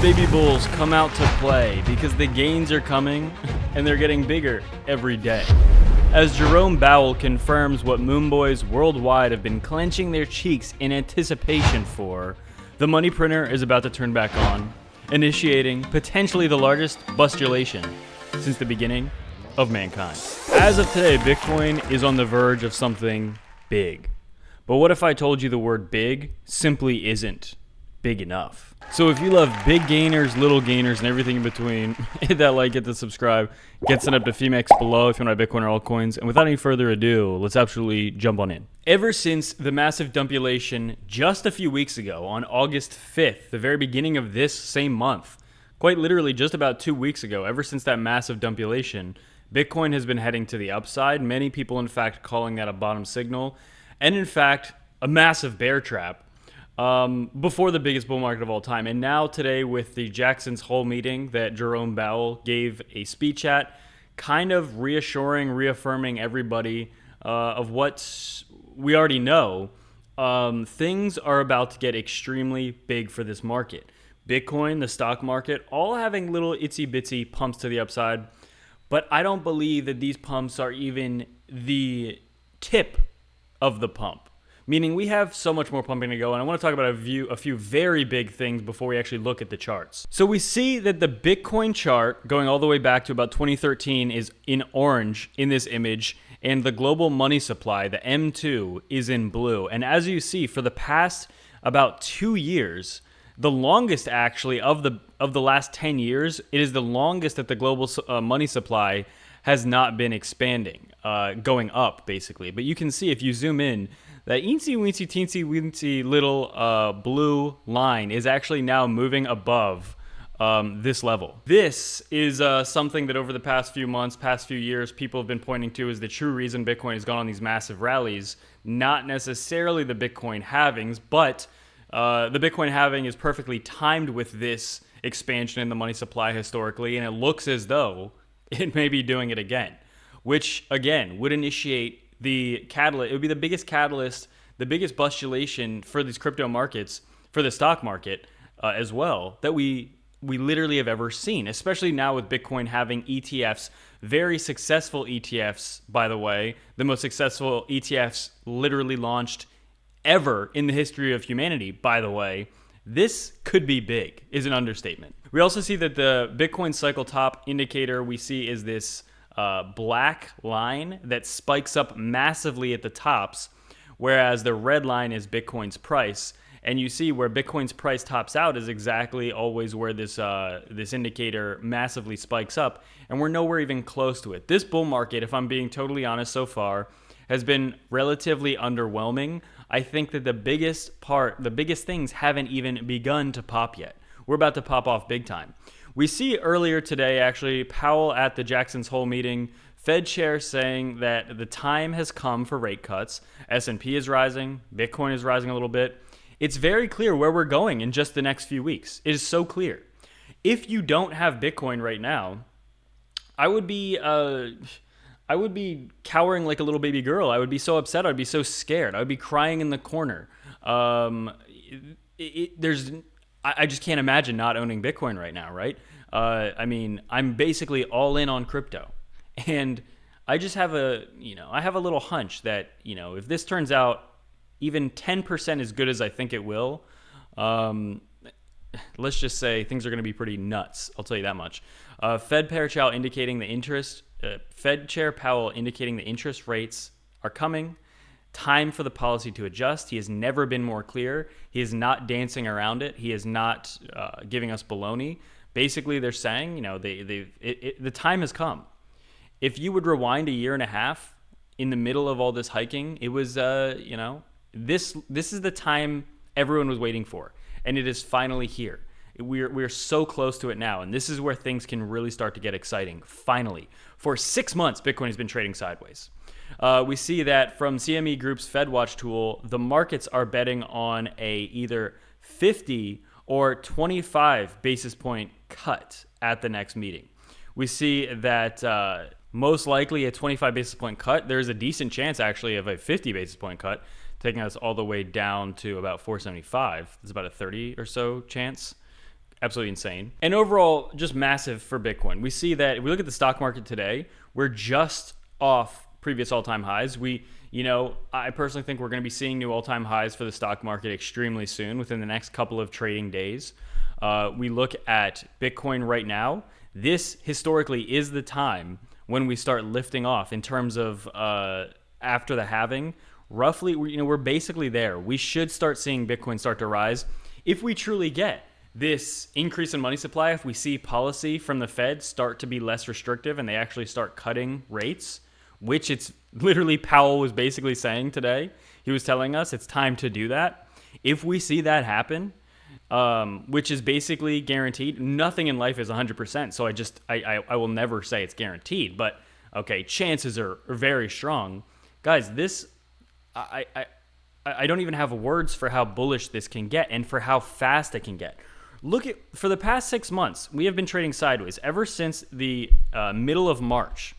baby bulls come out to play because the gains are coming and they're getting bigger every day. As Jerome Powell confirms what moonboys worldwide have been clenching their cheeks in anticipation for, the money printer is about to turn back on, initiating potentially the largest bustulation since the beginning of mankind. As of today, Bitcoin is on the verge of something big. But what if I told you the word big simply isn't big enough? So if you love big gainers, little gainers, and everything in between, hit that like, hit the subscribe, get sent up to FEMX below if you want to buy Bitcoin or altcoins. And without any further ado, let's absolutely jump on in. Ever since the massive dumpulation just a few weeks ago on August 5th, the very beginning of this same month, quite literally just about 2 weeks ago, ever since that massive dumpulation, Bitcoin has been heading to the upside. Many people, in fact, calling that a bottom signal. And in fact, a massive bear trap before the biggest bull market of all time. And now today with the Jackson's Hole meeting that Jerome Powell gave a speech at, kind of reaffirming everybody of what we already know, things are about to get extremely big for this market. Bitcoin, the stock market, all having little itsy bitsy pumps to the upside. But I don't believe that these pumps are even the tip of the pump. Meaning we have so much more pumping to go, and I want to talk about a few very big things before we actually look at the charts. So we see that the Bitcoin chart going all the way back to about 2013 is in orange in this image, and the global money supply, the M2, is in blue. And as you see, for the past about 2 years, the longest actually of the last 10 years, it is the longest that the global money supply has not been expanding, going up basically. But you can see if you zoom in, that eensy weensy teensy weensy little blue line is actually now moving above this level. This is something that over the past few months, past few years, people have been pointing to as the true reason Bitcoin has gone on these massive rallies. Not necessarily the Bitcoin halvings, but the Bitcoin halving is perfectly timed with this expansion in the money supply historically, and it looks as though it may be doing it again, which again would initiate the catalyst. It would be the biggest catalyst, the biggest bustulation for these crypto markets, for the stock market as well, that we literally have ever seen, especially now with Bitcoin having ETFs, very successful ETFs, by the way, the most successful ETFs literally launched ever in the history of humanity, by the way. This could be big, is an understatement. We also see that the Bitcoin cycle top indicator we see is this black line that spikes up massively at the tops, whereas the red line is Bitcoin's price. And you see where Bitcoin's price tops out is exactly always where this indicator massively spikes up, and we're nowhere even close to it. This bull market, if I'm being totally honest so far, has been relatively underwhelming. I think that the biggest things haven't even begun to pop yet. We're about to pop off big time. We see earlier today, actually, Powell at the Jackson's Hole meeting, Fed chair saying that the time has come for rate cuts. S&P is rising. Bitcoin is rising a little bit. It's very clear where we're going in just the next few weeks. It is so clear. If you don't have Bitcoin right now, I would be cowering like a little baby girl. I would be so upset. I'd be so scared. I would be crying in the corner. I just can't imagine not owning Bitcoin right now, right? I mean, I'm basically all in on crypto. And I just have a little hunch that, if this turns out even 10% as good as I think it will, let's just say things are going to be pretty nuts. I'll tell you that much. Fed Chair Powell indicating the interest rates are coming. Time for the policy to adjust. He has never been more clear. He is not dancing around it. He is not giving us baloney. Basically, they're saying, the time has come. If you would rewind a year and a half in the middle of all this hiking, it was, this is the time everyone was waiting for, and it is finally here. We're so close to it now, and this is where things can really start to get exciting. Finally, for 6 months, Bitcoin has been trading sideways. We see that from CME Group's FedWatch tool, the markets are betting on a either 50 or 25 basis point cut at the next meeting. We see that most likely a 25 basis point cut. There's a decent chance actually of a 50 basis point cut, taking us all the way down to about 475. There's about a 30 or so chance. absolutely insane. And overall, just massive for Bitcoin. We see that if we look at the stock market today, we're just off previous all-time highs. I personally think we're going to be seeing new all-time highs for the stock market extremely soon, within the next couple of trading days. We look at Bitcoin right now. This historically is the time when we start lifting off in terms of after the halving. Roughly, we're basically there. We should start seeing Bitcoin start to rise if we truly get this increase in money supply. If we see policy from the Fed start to be less restrictive and they actually start cutting rates, which it's literally Powell was basically saying today. He was telling us it's time to do that. If we see that happen, which is basically guaranteed, nothing in life is 100%. So I will never say it's guaranteed, but okay, chances are very strong. Guys, I don't even have words for how bullish this can get and for how fast it can get. For the past 6 months, we have been trading sideways ever since the middle of March,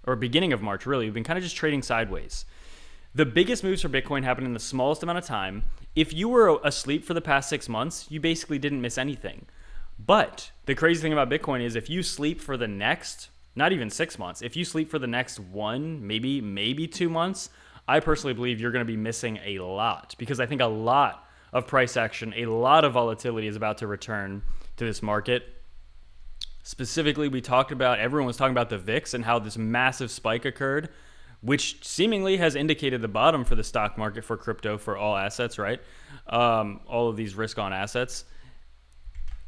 or beginning of March, really. We've been kind of just trading sideways. The biggest moves for Bitcoin happened in the smallest amount of time. If you were asleep for the past 6 months, you basically didn't miss anything. But the crazy thing about Bitcoin is if you sleep for the next, not even 6 months, if you sleep for the next one, maybe 2 months, I personally believe you're going to be missing a lot, because I think a lot of price action, a lot of volatility is about to return to this market. Specifically, everyone was talking about the VIX and how this massive spike occurred, which seemingly has indicated the bottom for the stock market, for crypto, for all assets, right? All of these risk-on assets.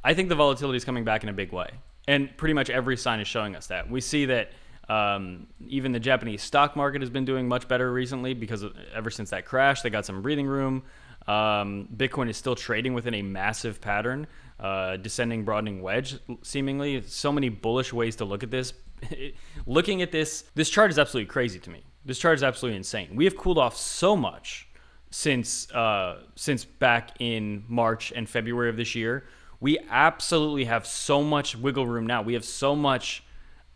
I think the volatility is coming back in a big way. And pretty much every sign is showing us that. We see that even the Japanese stock market has been doing much better recently, because ever since that crash, they got some breathing room. Bitcoin is still trading within a massive pattern, descending, broadening wedge, seemingly. So many bullish ways to look at this. Looking at this chart is absolutely crazy to me. This chart is absolutely insane. We have cooled off so much since back in March and February of this year. We absolutely have so much wiggle room now. We have so much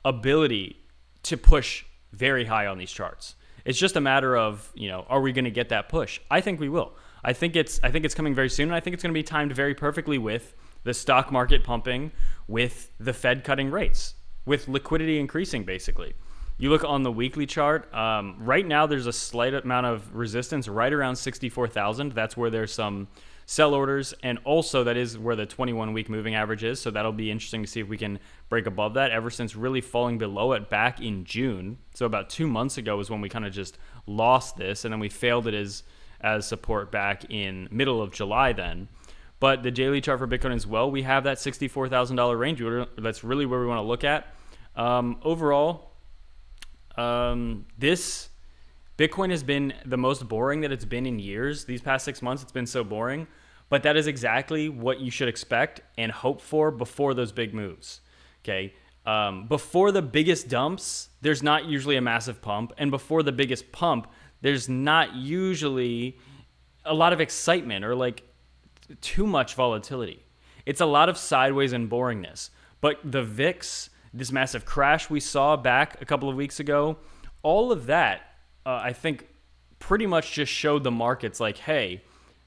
ability to push very high on these charts. It's just a matter of, are we going to get that push? I think we will. I think it's coming very soon, and I think it's going to be timed very perfectly with the stock market pumping, with the Fed cutting rates, with liquidity increasing, basically. You look on the weekly chart, right now there's a slight amount of resistance right around 64,000. That's where there's some sell orders, and also that is where the 21-week moving average is, so that'll be interesting to see if we can break above that. Ever since really falling below it back in June, so about 2 months ago is when we kind of just lost this, and then we failed it as support back in middle of July then. But the daily chart for Bitcoin as well, we have that $64,000 range. That's really where we want to look at. Overall, this Bitcoin has been the most boring that it's been in years. These past 6 months, it's been so boring. But that is exactly what you should expect and hope for before those big moves. Okay. Before the biggest dumps, there's not usually a massive pump. And before the biggest pump, there's not usually a lot of excitement or like too much volatility. It's a lot of sideways and boringness. But the VIX, this massive crash we saw back a couple of weeks ago, all of that, I think pretty much just showed the markets like, hey,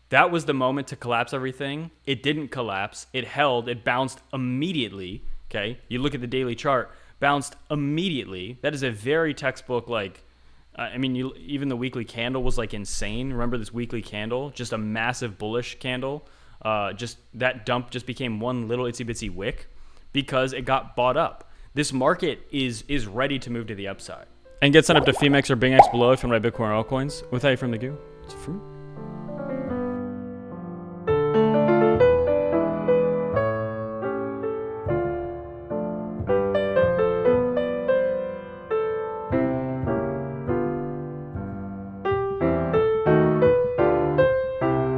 that was the moment to collapse everything. It didn't collapse. It held. It bounced immediately. Okay. You look at the daily chart, bounced immediately. That is a very textbook, even the weekly candle was like insane. Remember this weekly candle? Just a massive bullish candle. Just that dump just became one little itsy bitsy wick because it got bought up. This market is ready to move to the upside. And get signed up to BINGX or BINGX below if you want to buy Bitcoin or altcoins. With that, from the goo, it's free.